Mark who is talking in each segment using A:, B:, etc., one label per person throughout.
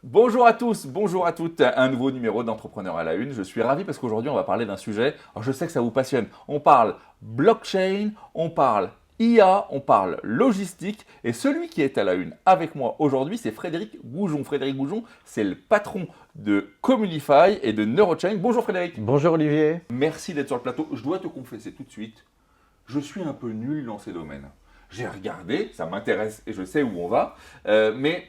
A: Bonjour à tous, bonjour à toutes, un nouveau numéro d'Entrepreneur à la Une. Je suis ravi parce qu'aujourd'hui on va parler d'un sujet, alors je sais que ça vous passionne. On parle blockchain, on parle IA, on parle logistique et celui qui est à la une avec moi aujourd'hui c'est Frédéric Goujon. Frédéric Goujon, c'est le patron de Communify et de Neurochain. Bonjour Frédéric.
B: Bonjour Olivier.
A: Merci d'être sur le plateau. Je dois te confesser tout de suite, je suis un peu nul dans ces domaines. J'ai regardé, ça m'intéresse et je sais où on va, mais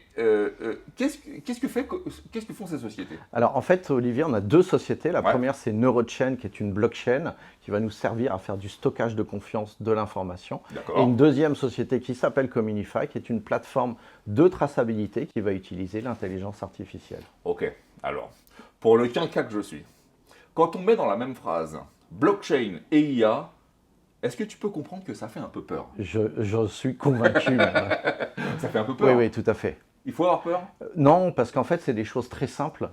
A: qu'est-ce que font ces sociétés?
B: Alors en fait Olivier, on a deux sociétés. La
A: Ouais.
B: première c'est Neurochain qui est une blockchain qui va nous servir à faire du stockage de confiance de l'information. Et
A: D'accord.
B: une deuxième société qui s'appelle Communify qui est une plateforme de traçabilité qui va utiliser l'intelligence artificielle.
A: Ok, alors, pour le quinquas que je suis, quand on met dans la même phrase blockchain et IA, est-ce que tu peux comprendre que ça fait un peu peur?
B: Je suis convaincu.
A: Ça fait un peu peur.
B: Oui, tout à fait.
A: Il faut avoir peur?
B: Non, parce qu'en fait, c'est des choses très simples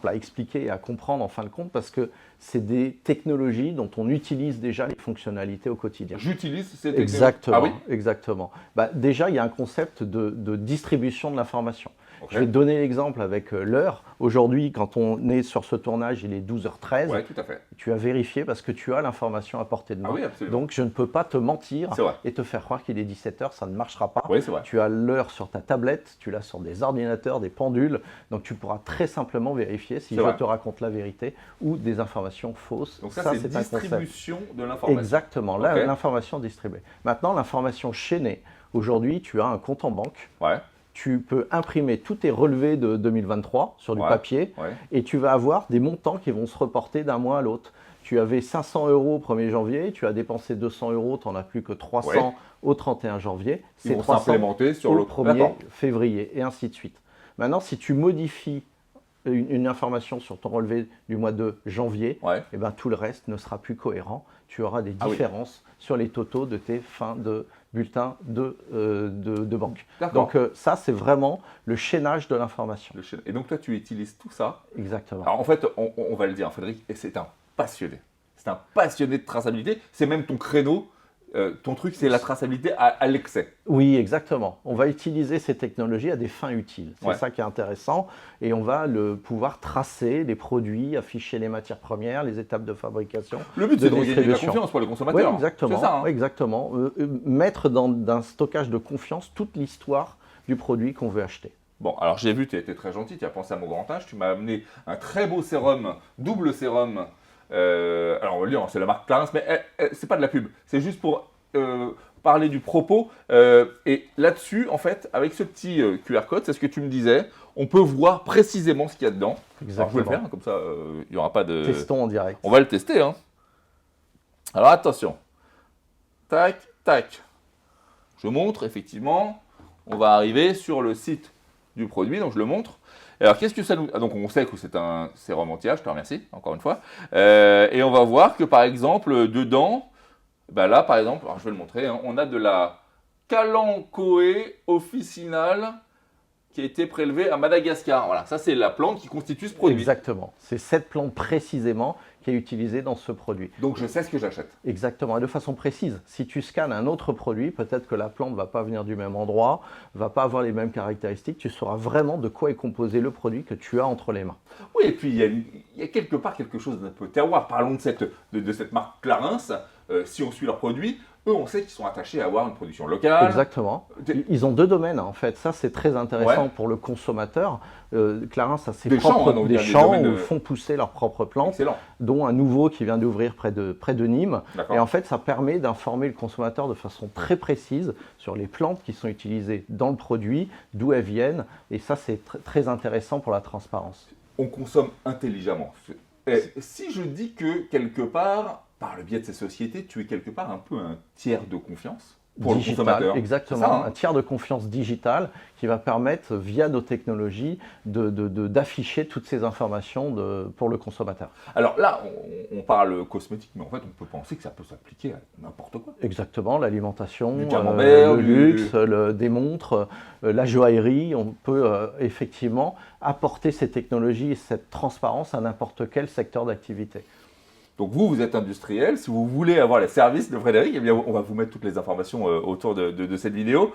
B: à expliquer et à comprendre en fin de compte, parce que c'est des technologies dont on utilise déjà les fonctionnalités au quotidien.
A: J'utilise ces technologies.
B: Exactement,
A: Ah oui?
B: exactement. Déjà, il y a un concept de distribution de l'information.
A: Ok.
B: Je vais te donner l'exemple avec l'heure. Aujourd'hui, quand on est sur ce tournage, il est 12h13.
A: Ouais, tout à fait.
B: Tu as vérifié parce que tu as l'information à portée de main.
A: Ah oui, absolument.
B: Donc, je ne peux pas te mentir
A: C'est vrai.
B: et te faire croire qu'il est 17h, ça ne marchera pas.
A: Oui, c'est vrai.
B: Tu as l'heure sur ta tablette, tu l'as sur des ordinateurs, des pendules. Donc, tu pourras très simplement vérifier si
A: C'est
B: je
A: vrai.
B: te raconte la vérité ou des informations fausses.
A: Donc ça, c'est
B: un concept.
A: distribution de l'information.
B: Exactement,
A: Ok.
B: l'information distribuée. Maintenant, l'information chaînée. Aujourd'hui, tu as un compte en banque.
A: Ouais,
B: Tu peux imprimer tous tes relevés de 2023 sur du
A: Ouais.
B: papier
A: ouais.
B: et tu vas avoir des montants qui vont se reporter d'un mois à l'autre. Tu avais 500 euros au 1er janvier, tu as dépensé 200 euros, tu n'en as plus que 300
A: Ouais.
B: au 31 janvier.
A: Ils
B: C'est
A: vont
B: 300
A: s'implémenter sur
B: au
A: le
B: 1er
A: D'accord.
B: février et ainsi de suite. Maintenant, si tu modifies une information sur ton relevé du mois de janvier,
A: Ouais.
B: eh ben, tout le reste ne sera plus cohérent. Tu auras des
A: Ah oui.
B: différences sur les totaux de tes fins de bulletins de banque.
A: D'accord.
B: Donc ça, c'est vraiment le chaînage de l'information.
A: Et donc toi, tu utilises tout ça.
B: Exactement.
A: Alors en fait, on va le dire, Frédéric, et c'est un passionné. C'est un passionné de traçabilité. C'est même ton créneau. Ton truc, c'est la traçabilité à l'excès.
B: Oui, exactement. On va utiliser ces technologies à des fins utiles. C'est
A: Ouais.
B: ça qui est intéressant. Et on va pouvoir tracer les produits, afficher les matières premières, les étapes de fabrication.
A: Le but,
B: de
A: c'est de gagner de la
B: distribution.
A: confiance pour les
B: Oui,
A: consommateurs.
B: exactement.
A: C'est ça, hein.
B: Exactement. Mettre dans un stockage de confiance toute l'histoire du produit qu'on veut acheter.
A: Bon, alors j'ai vu, tu as été très gentil, tu as pensé à mon grand âge, tu m'as amené un très beau sérum, double sérum. Alors on va le dire, c'est la marque Clarins, mais c'est pas de la pub, c'est juste pour parler du propos. Et là-dessus, en fait, avec ce petit QR code, c'est ce que tu me disais, on peut voir précisément ce qu'il y a dedans. Alors je vais le faire, comme ça, il n'y aura pas de...
B: Testons en direct.
A: On va le tester, hein. Alors attention. Tac, tac. Je montre, effectivement. On va arriver sur le site du produit, donc je le montre. Alors qu'est-ce que ça nous... Ah, donc on sait que c'est un sérum anti-âge, je te remercie, encore une fois. Et on va voir que par exemple, dedans, ben là par exemple, alors je vais le montrer, hein, on a de la Kalanchoe officinale qui a été prélevée à Madagascar. Voilà, ça c'est la plante qui constitue ce produit.
B: Exactement. C'est cette plante précisément qui est utilisée dans ce produit.
A: Donc je sais ce que j'achète.
B: Exactement, et de façon précise. Si tu scannes un autre produit, peut-être que la plante ne va pas venir du même endroit, ne va pas avoir les mêmes caractéristiques, tu sauras vraiment de quoi est composé le produit que tu as entre les mains.
A: Oui, et puis il y a quelque part quelque chose d'un peu terroir. Parlons de cette marque Clarins. Si on suit leurs produits, eux, on sait qu'ils sont attachés à avoir une production locale.
B: Exactement. Ils ont deux domaines en fait. Ça, c'est très intéressant
A: Ouais.
B: pour le consommateur. Clarins a ses
A: Des champs,
B: propres
A: hein, donc
B: des
A: il y a des
B: champs
A: domaines
B: où
A: de-
B: ils font pousser leurs propres plantes,
A: Excellent.
B: dont un nouveau qui vient d'ouvrir près de Nîmes.
A: D'accord.
B: Et en fait, ça permet d'informer le consommateur de façon très précise sur les plantes qui sont utilisées dans le produit, d'où elles viennent. Et ça, c'est très intéressant pour la transparence.
A: On consomme intelligemment. Et si je dis que quelque part, par le biais de ces sociétés, tu es quelque part un peu un tiers de confiance pour le
B: Digital,
A: consommateur.
B: exactement,
A: C'est ça, hein.
B: un tiers de confiance digitale qui va permettre, via nos technologies, d'afficher toutes ces informations pour le consommateur.
A: Alors là, on parle cosmétique, mais en fait, on peut penser que ça peut s'appliquer à n'importe quoi.
B: Exactement, l'alimentation,
A: Du camembert,
B: le
A: du-
B: luxe, des montres, la joaillerie. On peut effectivement apporter ces technologies et cette transparence à n'importe quel secteur d'activité.
A: Donc vous êtes industriel. Si vous voulez avoir les services de Frédéric, eh bien, on va vous mettre toutes les informations autour de cette vidéo.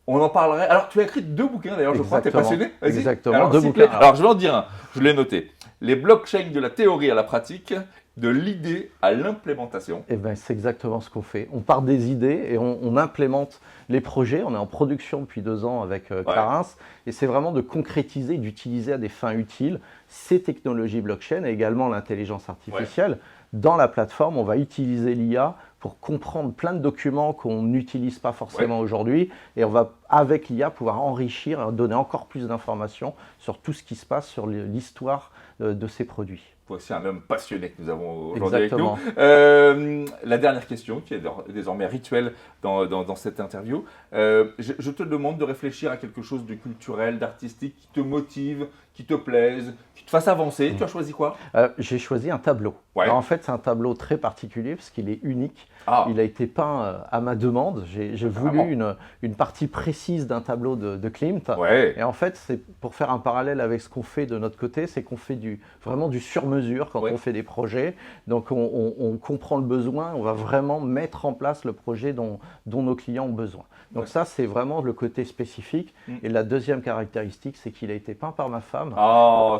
A: On en parlerait. Alors, tu as écrit 2 bouquins d'ailleurs, je crois. Tu es passionné? Vas-y.
B: Exactement,
A: Alors,
B: 2
A: s'il te plaît.
B: bouquins.
A: Alors, je vais en dire un. Je l'ai noté. Les blockchains de la théorie à la pratique, de l'idée à l'implémentation.
B: Eh ben, c'est exactement ce qu'on fait. On part des idées et on implémente les projets. On est en production depuis 2 ans avec Clarins. Et c'est vraiment de concrétiser, d'utiliser à des fins utiles ces technologies blockchain et également l'intelligence artificielle. Dans la plateforme, on va utiliser l'IA pour comprendre plein de documents qu'on n'utilise pas forcément aujourd'hui. Et on va, avec l'IA, pouvoir enrichir, donner encore plus d'informations sur tout ce qui se passe, sur l'histoire de ces produits.
A: Voici un homme passionné que nous avons aujourd'hui avec nous. La dernière question, qui est désormais rituelle dans cette interview. Je te demande de réfléchir à quelque chose de culturel, d'artistique, qui te motive, qui te plaise, qui te fasse avancer. Tu as choisi quoi?
B: J'ai choisi un tableau. Alors, en fait, c'est un tableau très particulier parce qu'il est unique. Il a été peint à ma demande. J'ai voulu une partie précise d'un tableau de Klimt. Et en fait, c'est pour faire un parallèle avec ce qu'on fait de notre côté, c'est qu'on fait vraiment du sur-mesure quand on fait des projets. Donc, on comprend le besoin, on va vraiment mettre en place le projet dont nos clients ont besoin. Donc ça, c'est vraiment le côté spécifique. Et la deuxième caractéristique, c'est qu'il a été peint par ma femme.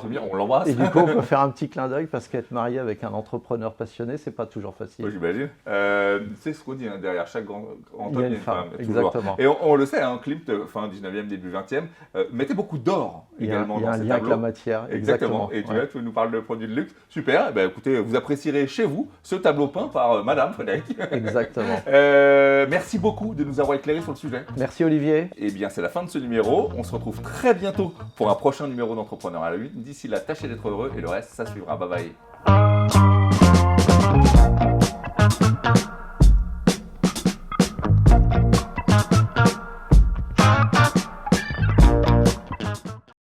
A: C'est bien, on l'embrasse.
B: Et du coup, on peut faire un petit clin d'œil parce qu'être marié avec un entrepreneur passionné, c'est pas toujours facile.
A: Oui, j'imagine. C'est ce qu'on dit, derrière chaque grand homme,
B: il y a une femme. Exactement.
A: Et on le sait, Klimt, fin 19e, début 20e, mettait beaucoup d'or également dans ses tableaux.
B: Il y a un lien avec la matière.
A: Exactement. Et tu nous parles de produits de luxe. Super. Eh bien, écoutez, vous apprécierez chez vous ce tableau peint par Madame Frédéric. Exactement. Merci beaucoup de nous avoir éclairé sur le sujet.
B: Merci Olivier.
A: Eh bien, c'est la fin de ce numéro. On se retrouve très bientôt pour un prochain numéro d'Entrepreneur à la Une. D'ici là, tâchez d'être heureux et le reste, ça suivra. Bye bye.